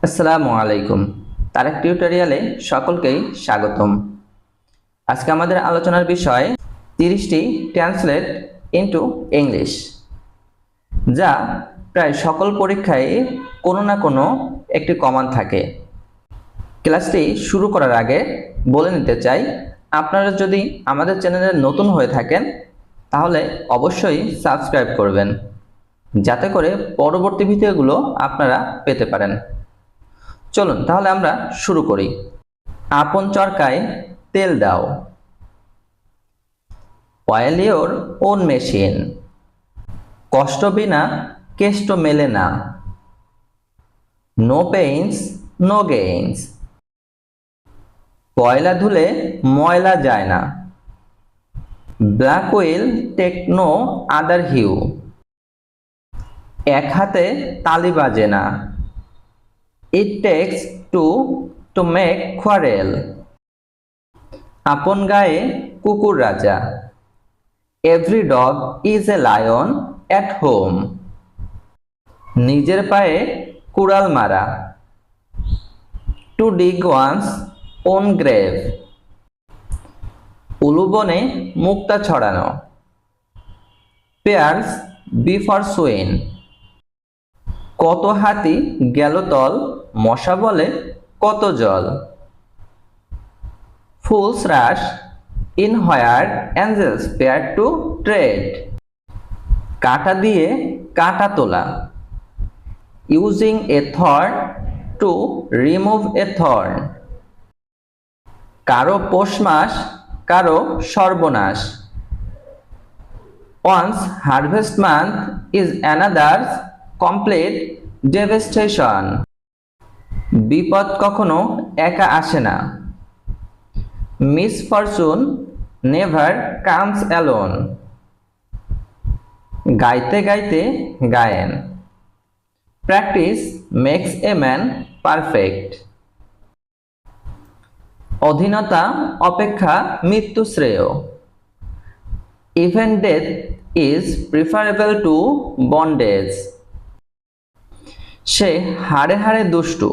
আসসালামু আলাইকুম। তারেক টিউটোরিয়ালে সকলকেই স্বাগতম। আজকে আমাদের আলোচনার বিষয় 30টি ট্রান্সলেট ইনটু ইংলিশ, যা প্রায় সকল পরীক্ষায় কোনো না কোনো একটি কমন থাকে। ক্লাসটি শুরু করার আগে বলে নিতে চাই, আপনারা যদি আমাদের চ্যানেলে নতুন হয়ে থাকেন তাহলে অবশ্যই সাবস্ক্রাইব করবেন, যাতে করে পরবর্তী ভিডিওগুলো আপনারা পেতে পারেন। চলুন তাহলে আমরা শুরু করি। আপন চরকায় তেল দাও। Oil your own machine. কষ্ট বিনা কেষ্ট মেলে না। No pains no gains. কয়লা ধুলে ময়লা যায় না। Black will take no other hue. এক হাতে তালি বাজে না। It takes two to make quarrel. আপন গায়ে কুকুর রাজা। Every dog is a lion at home. নিজের পায়ে কুড়াল মারা। To dig one's own grave. উলুবনে মুক্তা ছড়ানো। Pearls before swine. কত হাতি গেল তল, মশা বলে কত জল। Fools rush in where angels fear to tread. কাঁটা দিয়ে কাঁটা তোলা। Using a thorn to remove a thorn. কারো পৌষ মাস, কারো সর্বনাশ। One's harvest month is another's complete devastation. বিপদ কখনো একা আসে না। Misfortune never comes alone. গাইতে গাইতে গায়েন। Practice makes a man perfect. অধীনতা অপেক্ষা মৃত্যু শ্রেয়। Even death is preferable to bondage. সে হাড়ে হাড়ে দুষ্টু।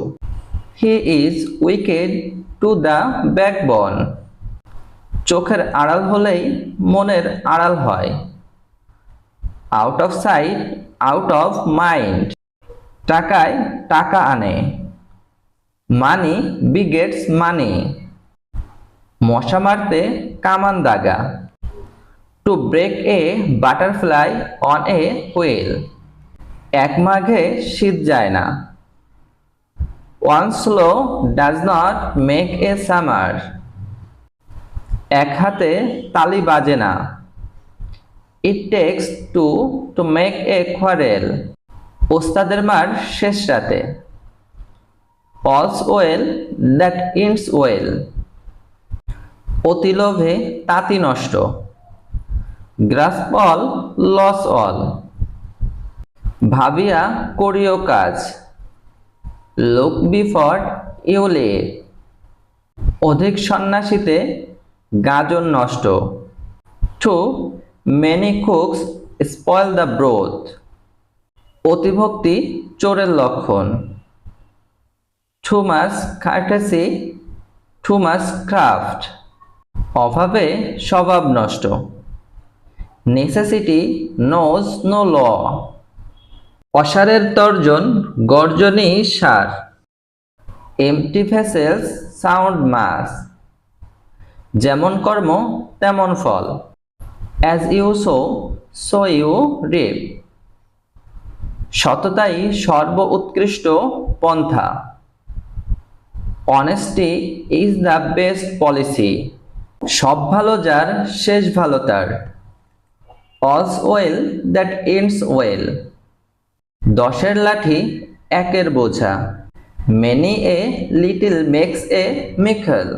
He is wicked to the backbone. চোখের আড়াল হলেই মনের আড়াল হয়। Out of sight out of mind. টাকায় টাকা আনে। Money begets money. মশা মারতে কামান দাগা। To break a butterfly on a wheel. এক মাঘে শীত যায় না। One swallow does not make a summer. এক হাতে তালি বাজে না। It takes two to make a quarrel. ওস্তাদের মার শেষ রাতে। All's well that ends well. অতি লোভে তাঁতি নষ্ট। Grasp all lose all. ভাবিয়া করিও কাজ। Look before you leap. অধিক সন্ন্যাসীতে গাজন নষ্ট। Too many cooks spoil the broth. অতিভক্তি চোরের লক্ষণ। Too much courtesy too much craft. অভাবে স্বভাব নষ্ট। Necessity knows no law. অসারের তর্জন গর্জনই সার। Empty vessels sound much. যেমন কর্ম তেমন ফল। As you sow so you reap. সততাই সর্ব উৎকৃষ্ট পন্থা। Honesty is the best policy. সব ভালো যার শেষ ভালো তার। All's well that ends well. দশের লাঠি একের বোঝা। Many a little makes a mickle.